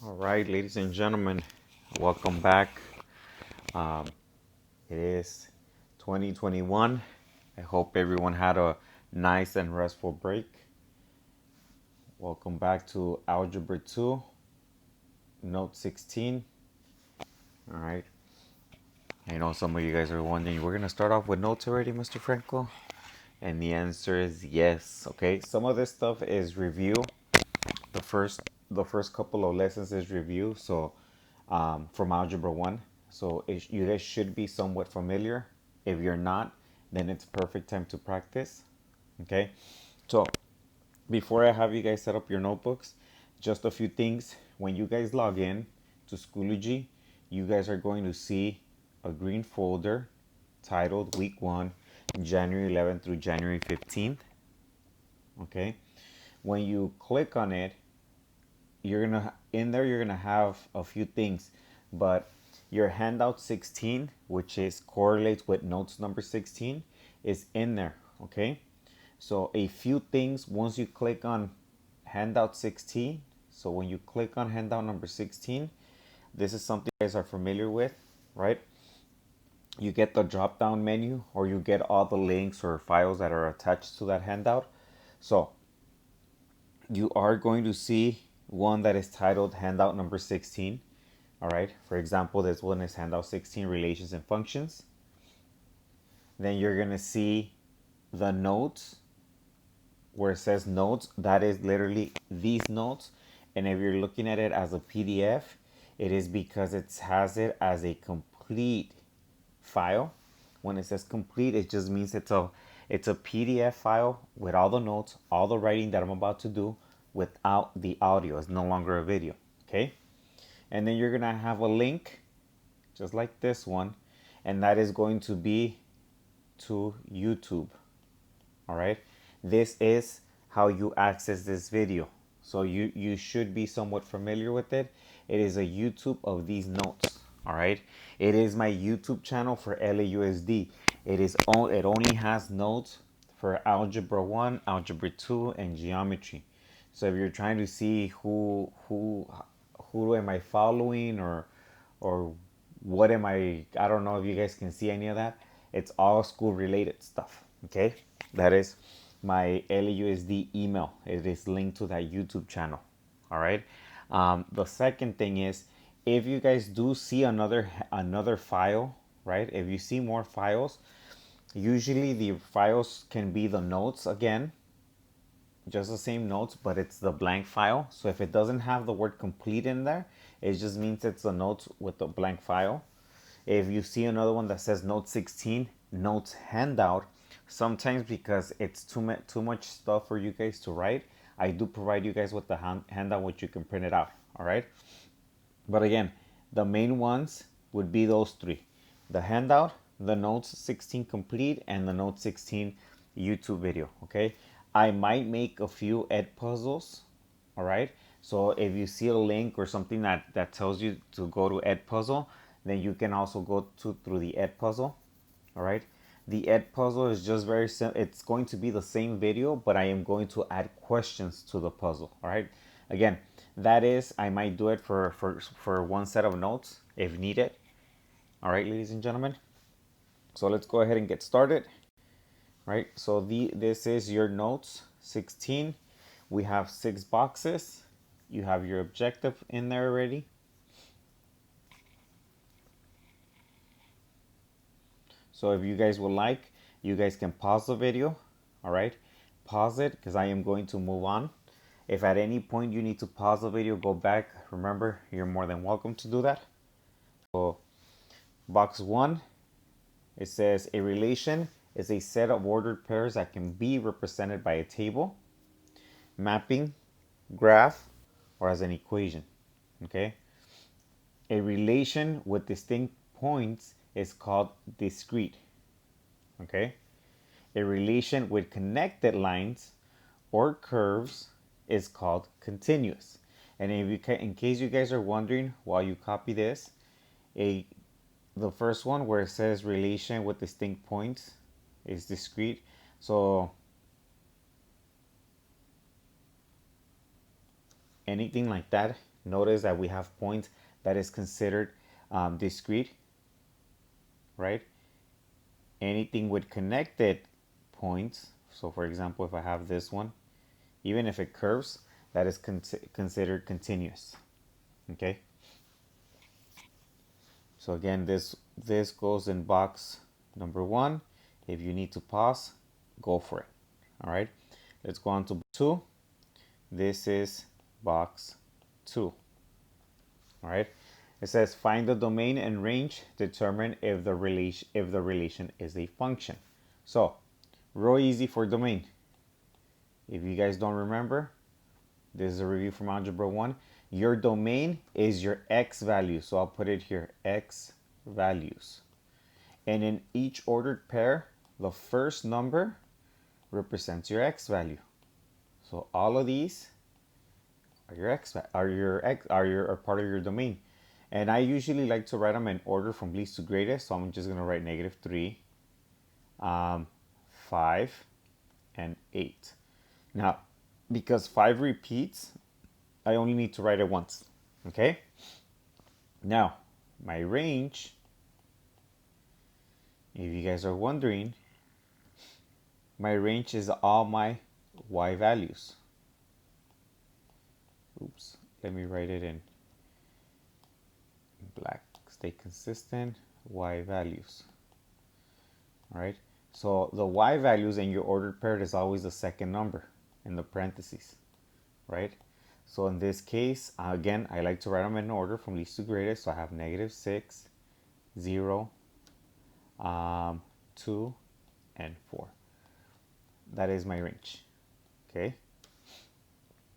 All right, ladies and gentlemen, welcome back. Um, it is 2021. I hope everyone had a nice and restful break. Welcome back to Algebra 2, Note 16. All right. I know some of you guys are wondering, we're going to start off with notes already, Mr. Franco? And the answer is yes. Okay. Some of this stuff is review. The first couple of lessons is review. So from Algebra 1. So you guys should be somewhat familiar. If you're not, then it's perfect time to practice. Okay. So before I have you guys set up your notebooks, just a few things. When you guys log in to Schoology, you guys are going to see a green folder titled Week 1, January 11th through January 15th. Okay. When you click on it, you're gonna have a few things, but your handout 16, which is correlates with notes number 16, is in there. Okay, so a few things once you click on handout 16. So when you click on handout number 16, this is something you guys are familiar with, right? You get the drop down menu, or you get all the links or files that are attached to that handout. So you are going to see one that is titled handout number 16. All right. For example, this one is handout 16, relations and functions. Then you're going to see the notes where it says notes. That is literally these notes. And if you're looking at it as a PDF, it is because it has it as a complete file. When it says complete, it just means it's a PDF file with all the notes, all the writing that I'm about to do without the audio. It's no longer a video. Okay. And then you're gonna have a link just like this one, and that is going to be to YouTube. All right. This is how you access this video. So you should be somewhat familiar with it. It is a YouTube of these notes. All right. It is my YouTube channel for LAUSD. It only has notes for Algebra 1, Algebra 2, and Geometry. So if you're trying to see who am I following, or what am I don't know if you guys can see any of that. It's all school related stuff. Okay. That is my LAUSD email. It is linked to that YouTube channel. All right. The second thing is, if you guys do see another file, right? If you see more files, usually the files can be the notes again, just the same notes, but it's the blank file. So if it doesn't have the word complete in there, it just means it's a notes with a blank file. If you see another one that says note 16, notes handout, sometimes because it's too much stuff for you guys to write, I do provide you guys with the handout which you can print it out. All right. But again, the main ones would be those three: the handout, the notes 16 complete, and the note 16 YouTube video. Okay. I might make a few ed puzzles. All right. So if you see a link or something that tells you to go to ed puzzle, then you can also go through the ed puzzle. All right. The ed puzzle is just very simple. It's going to be the same video, but I am going to add questions to the puzzle. All right. Again, that is, I might do it for one set of notes if needed. All right, ladies and gentlemen. So let's go ahead and get started. Right. So this is your notes 16. We have 6 boxes. You have your objective in there already. So if you guys would like, you guys can pause the video. All right. Pause it because I am going to move on. If at any point you need to pause the video, go back. Remember, you're more than welcome to do that. So box 1, it says a relation is a set of ordered pairs that can be represented by a table, mapping, graph, or as an equation. Okay. A relation with distinct points is called discrete. Okay. A relation with connected lines or curves is called continuous. And if you in case you guys are wondering while you copy this, the first one where it says relation with distinct points is discrete. So anything like that notice that we have points that is considered discrete, right? Anything with connected points, so for example, if I have this one, even if it curves, that is considered continuous. Okay. So again, this goes in box number 1. If you need to pause, go for it. All right. Let's go on to 2. This is box 2. All right. It says find the domain and range, determine if the relation is a function. So, real easy for domain. If you guys don't remember, this is a review from Algebra 1. Your domain is your x value. So I'll put it here, x values. And in each ordered pair, the first number represents your x value. So all of these are your are part of your domain. And I usually like to write them in order from least to greatest. So I'm just going to write -3, 5, and 8. Now, because 5 repeats, I only need to write it once. Okay? Now, my range, if you guys are wondering, my range is all my y values. Oops, let me write it in black. Stay consistent, y values. All right? So the y values in your ordered pair is always the second number in the parentheses, right? So in this case, again, I like to write them in order from least to greatest. So I have -6, 0, 2, and 4. That is my range. Okay.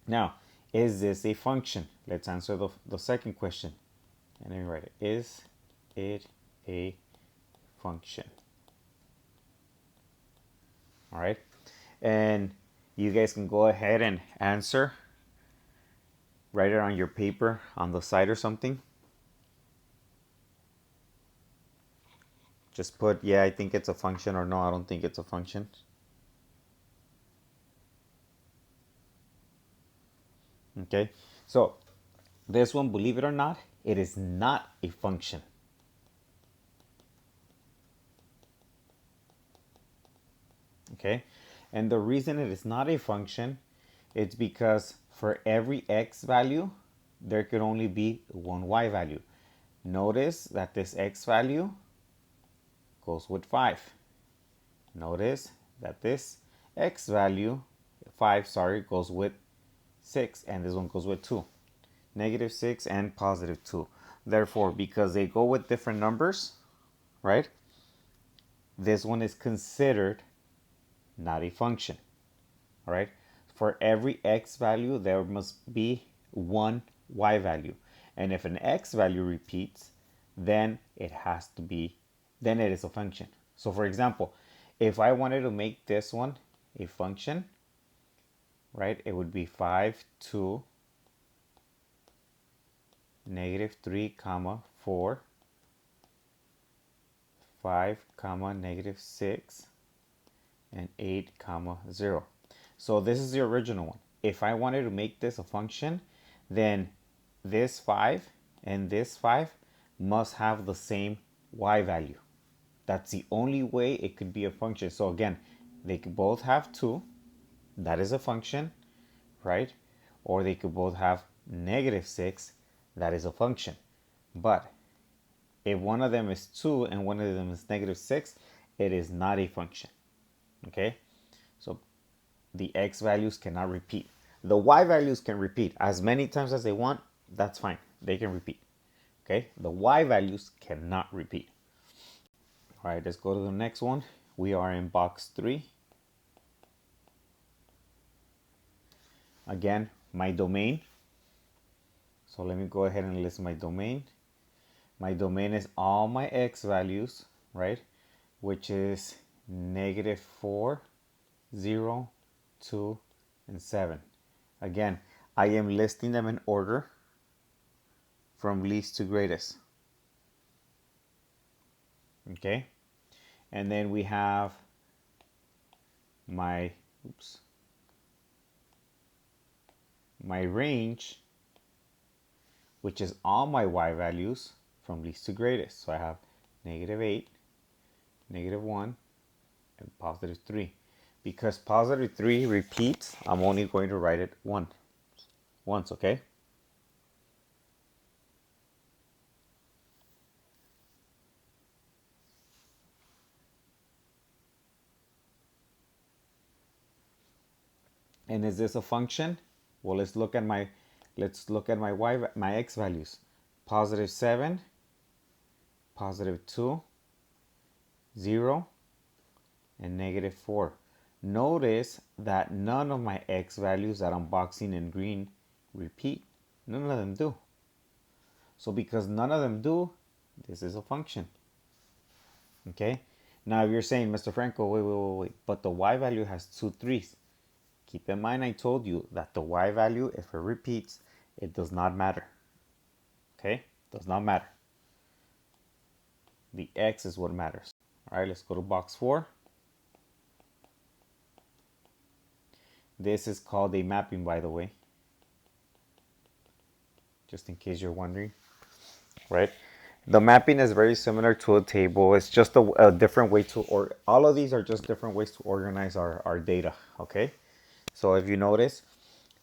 Now, is this a function? Let's answer the second question. And then write it. Is it a function? All right. And you guys can go ahead and answer. Write it on your paper on the side or something. Just put, yeah, I think it's a function, or no, I don't think it's a function. Okay, so this one, believe it or not, it is not a function. Okay, and the reason it is not a function, it's because for every x value, there could only be one y value. Notice that this x value goes with 5. Notice that this x value, 5, sorry, goes with 6, and this one goes with 2. -6 and +2. Therefore, because they go with different numbers, right, this one is considered not a function. All right, for every x value, there must be one y value. And if an x value repeats, then it has to be, then it is a function. So for example, if I wanted to make this one a function, right, it would be 5, 2, -3, 4, 5, -6, and 8, 0. So this is the original one. If I wanted to make this a function, then this 5 and this 5 must have the same y value. That's the only way it could be a function. So again, they could both have 2. That is a function, right? Or they could both have -6. That is a function. But if one of them is 2 and one of them is -6, it is not a function. Okay? So the x values cannot repeat. The y values can repeat as many times as they want. That's fine. They can repeat. Okay? The y values cannot repeat. All right, let's go to the next one. We are in box 3. Again, my domain. So let me go ahead and list my domain. My domain is all my x values, right? Which is -4, 0, 2, and 7. Again, I am listing them in order from least to greatest. Okay? And then we have my, my range which is all my y values from least to greatest. So I have -8, -1, and +3. Because +3 repeats, I'm only going to write it once, okay? And is this a function? Well, let's look at my my x values. +7, +2, 0, and -4. Notice that none of my x values that I'm boxing in green repeat. None of them do. So because none of them do, this is a function. Okay? Now if you're saying, Mr. Franco, wait, but the y value has 2 3's. Keep in mind I told you that the y value, if it repeats, it does not matter. Okay? Does not matter. The x is what matters. All right, let's go to box 4. This is called a mapping, by the way, just in case you're wondering, right? The mapping is very similar to a table. It's just a different way to, or all of these are just different ways to organize our data, okay? So if you notice,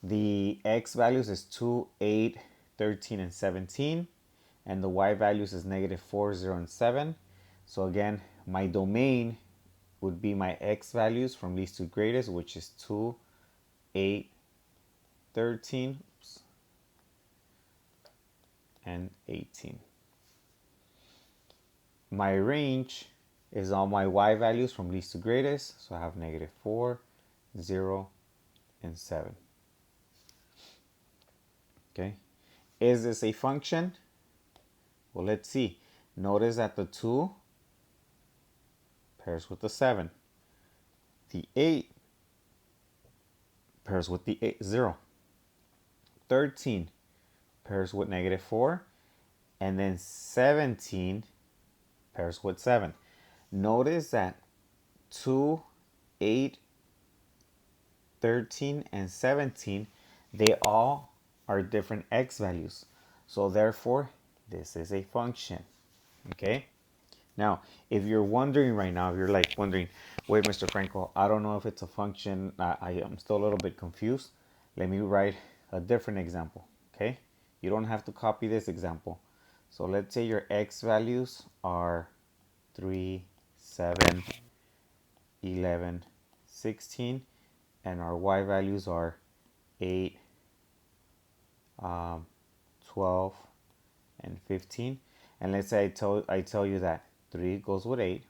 the x values is 2, 8, 13, and 17, and the y values is -4, 0, and 7. So again, my domain would be my x values from least to greatest, which is 2, 8, 13, and 18. My range is all my y values from least to greatest. So I have -4, 0, and 7. Okay. Is this a function? Well, let's see. Notice that the 2 pairs with the 7. The 8 pairs with the 0. 13 pairs with -4. And then 17 pairs with 7. Notice that 2, 8, 13, and 17, they all are different x values. So therefore, this is a function. Okay? Now, if you're wondering right now, if you're like wondering, wait, Mr. Franco, I don't know if it's a function. I am still a little bit confused. Let me write a different example. Okay? You don't have to copy this example. So let's say your x values are 3, 7, 11, 16, and our y values are 8, 12, and 15. And let's say I tell you that 3 goes with 8,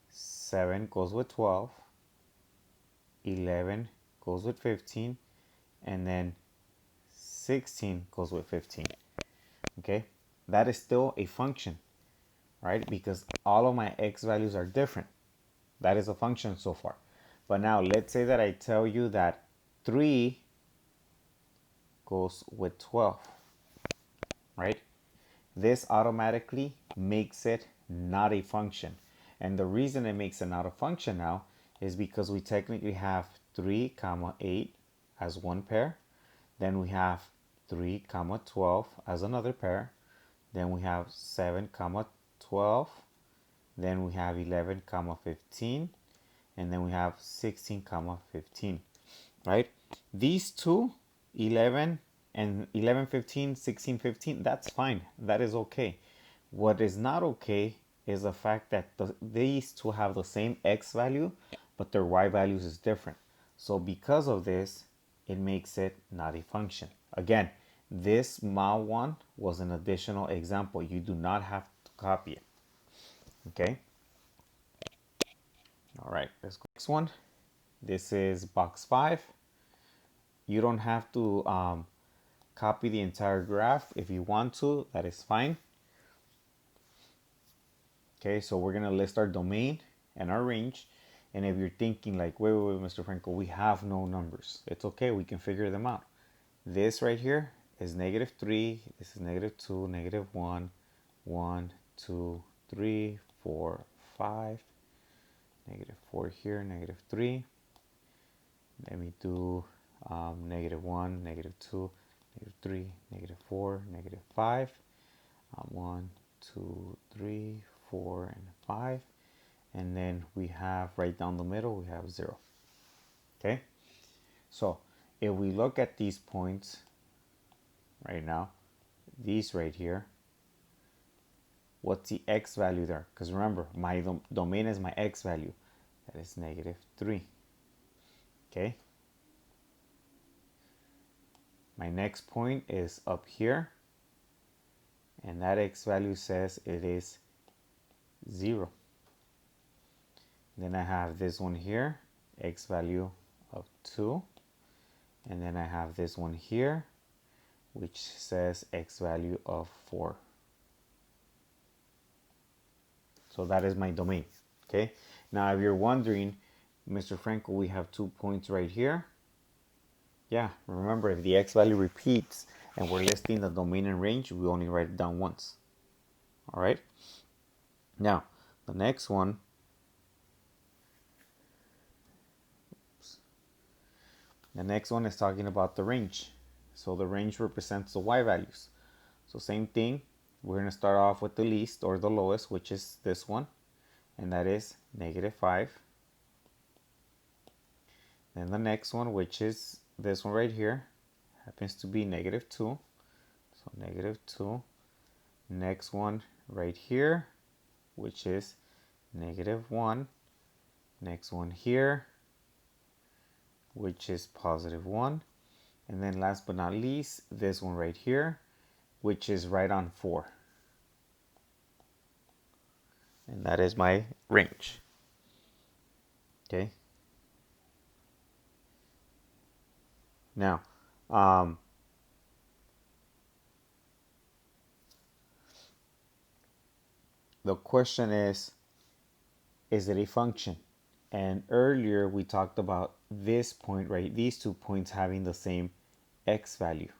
7 goes with 12, 11 goes with 15, and then 16 goes with 15. Okay, that is still a function, right? Because all of my x values are different. That is a function so far. But now let's say that I tell you that 3 goes with 12, right? This automatically makes it not a function. And the reason it makes it not a function now is because we technically have 3 comma 8 as one pair. Then we have 3 comma 12 as another pair. Then we have 7 comma 12. Then we have 11 comma 15. And then we have 16 comma 15, right? These two, 11 and 11, 15, 16, 15, that's fine. That is okay. What is not okay is the fact that these two have the same x value, but their y values is different. So because of this, it makes it not a function. Again, this small one was an additional example. You do not have to copy it. Okay? All right, let's go next one. This is box 5. You don't have to copy the entire graph. If you want to, that is fine. Okay, so we're gonna list our domain and our range. And if you're thinking like, wait, Mr. Franco, we have no numbers. It's okay, we can figure them out. This right here is -3, this is -2, -1, 1, 2, 3, 4, 5, -4 here, -3. Let me do -1, -2, -3, -4, -5. 1, 2, 3, 4, and 5. And then we have right down the middle, we have 0. Okay? So if we look at these points right now, these right here, what's the x value there? Because remember, my domain is my x value. That is -3. Okay? My next point is up here. And that x value says it is 0. Then I have this one here, x value of 2. And then I have this one here, which says x value of 4. So that is my domain. Okay. Now, if you're wondering, Mr. Franco, we have 2 points right here. Yeah, remember, if the x value repeats and we're listing the domain and range, we only write it down once. All right. Now, the next one. The next one is talking about the range. So the range represents the y values. So same thing, we're going to start off with the least or the lowest, which is this one, and that is -5. Then the next one, which is this one right here, happens to be -2. So -2. Next one right here, which is -1. Next one here, which is +1. And then last but not least, this one right here, which is right on 4. And that is my range. Okay. Now, the question is it a function? And earlier we talked about this point, right? These 2 points having the same x value.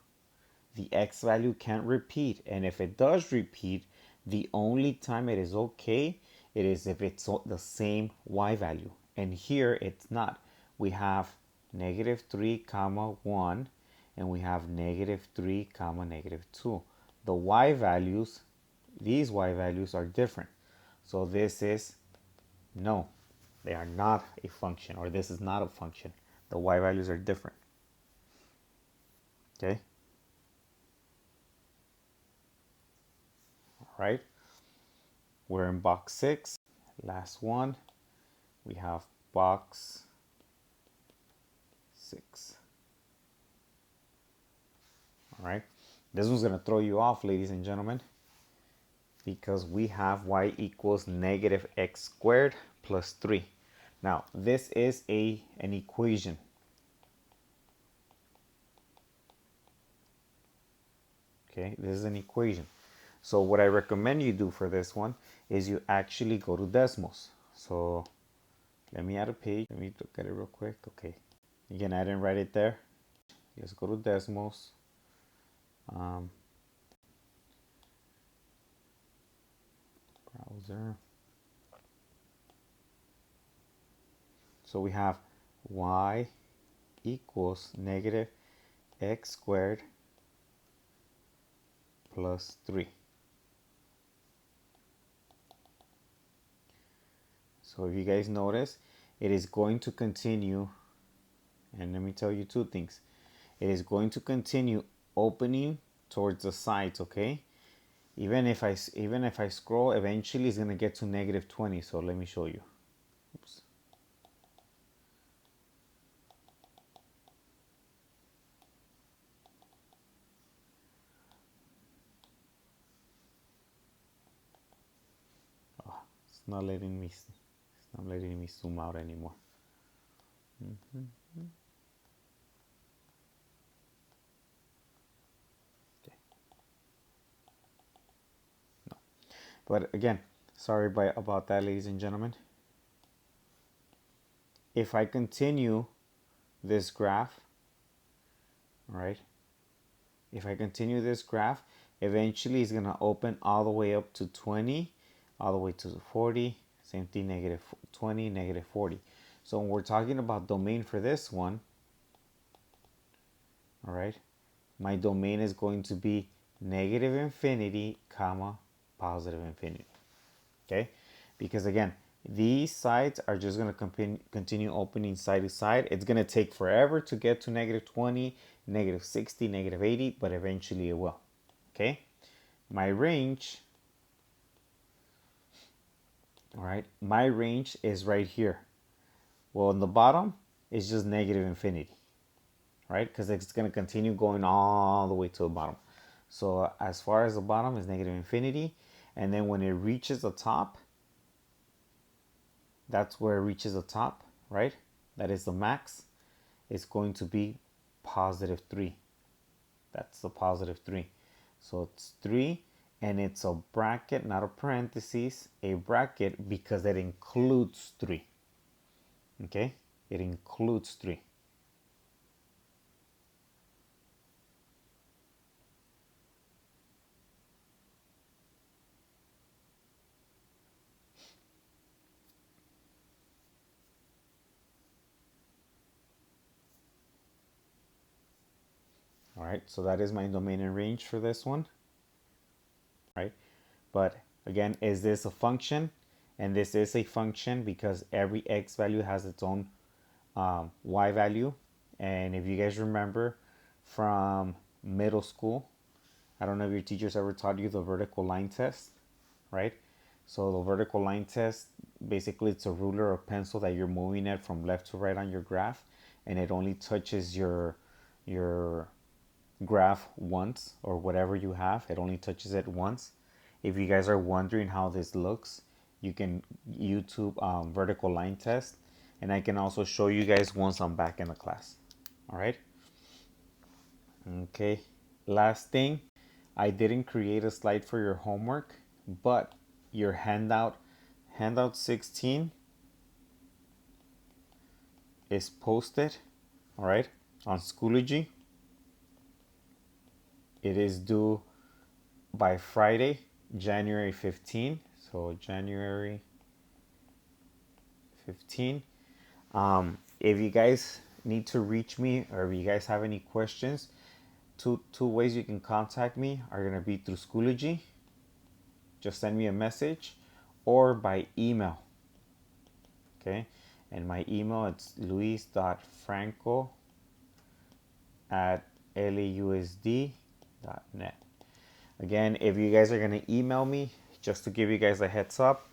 The x value can't repeat. And if it does repeat, the only time it is okay, it is if it's the same y value. And here it's not. We have -3, 1, and we have -3, -2. The y values, these y values are different. So this is no, they are not a function, or this is not a function. The y values are different. Okay? All right. We're in box 6. Last one. We have box 6. All right. This one's going to throw you off, ladies and gentlemen, because we have y equals -x squared plus 3. Now, this is an equation. Okay, this is an equation. So what I recommend you do for this one is you actually go to decimals. So let me add a page. Let me look at it real quick. Okay. Again, I didn't write it there. Just go to decimals. Browser. So we have y equals -x squared plus 3. So if you guys notice, it is going to continue, and let me tell you 2 things. It is going to continue opening towards the sides, okay? Even if I scroll, eventually it's going to get to -20. So let me show you. Oops. Oh, it's not letting me zoom out anymore. Okay. No. But again, sorry about that, ladies and gentlemen. If I continue this graph, all right, if I continue this graph, eventually it's going to open all the way up to 20, all the way to 40, same thing, -20, -40. So when we're talking about domain for this one, all right, my domain is going to be negative infinity, comma, positive infinity. Okay, because again, these sides are just going to continue opening side to side. It's going to take forever to get to negative 20, negative 60, negative 80, but eventually it will. Okay, my range, all right, my range is right here. Well, in the bottom is just negative infinity, right? Because it's going to continue going all the way to the bottom. So as far as the bottom is negative infinity, and then when it reaches the top, that's where it reaches the top, right? That is the max. It's going to be positive 3. That's the positive 3. So it's 3, and it's a bracket, not a parenthesis, a bracket because it includes 3. Okay? It includes 3. All right, so that is my domain and range for this one, right? But again, is this a function? And this is a function because every x value has its own y value. And if you guys remember from middle school, I don't know if your teachers ever taught you the vertical line test, right? So the vertical line test, basically it's a ruler or pencil that you're moving it from left to right on your graph, and it only touches your graph once, or whatever you have, it only touches it once. If you guys are wondering how this looks, you can YouTube vertical line test, and I can also show you guys once I'm back in the class. All right. Okay. Last thing, I didn't create a slide for your homework, but your handout 16 is posted, all right, on Schoology. It is due by Friday, January 15. So January 15. If you guys need to reach me, or if you guys have any questions, two ways you can contact me are going to be through Schoology. Just send me a message, or by email. Okay, and my email, it's luis.franco@lausd.net. Again, if you guys are going to email me, just to give you guys a heads up,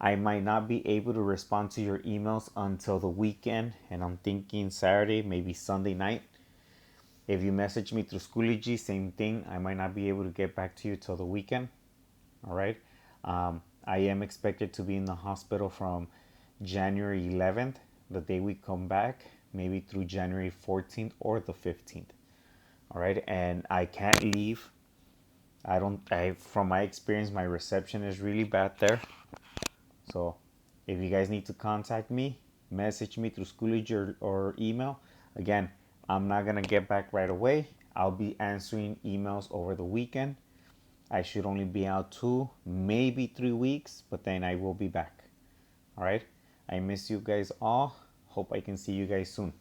I might not be able to respond to your emails until the weekend, and I'm thinking Saturday, maybe Sunday night. If you message me through Schoology, same thing. I might not be able to get back to you till the weekend. All right. I am expected to be in the hospital from January 11th, the day we come back, maybe through January 14th or the 15th. All right. And I can't leave. From my experience, my reception is really bad there. So if you guys need to contact me, message me through Schoology or email. Again, I'm not going to get back right away. I'll be answering emails over the weekend. I should only be out 2, maybe 3 weeks, but then I will be back. All right. I miss you guys all. Hope I can see you guys soon.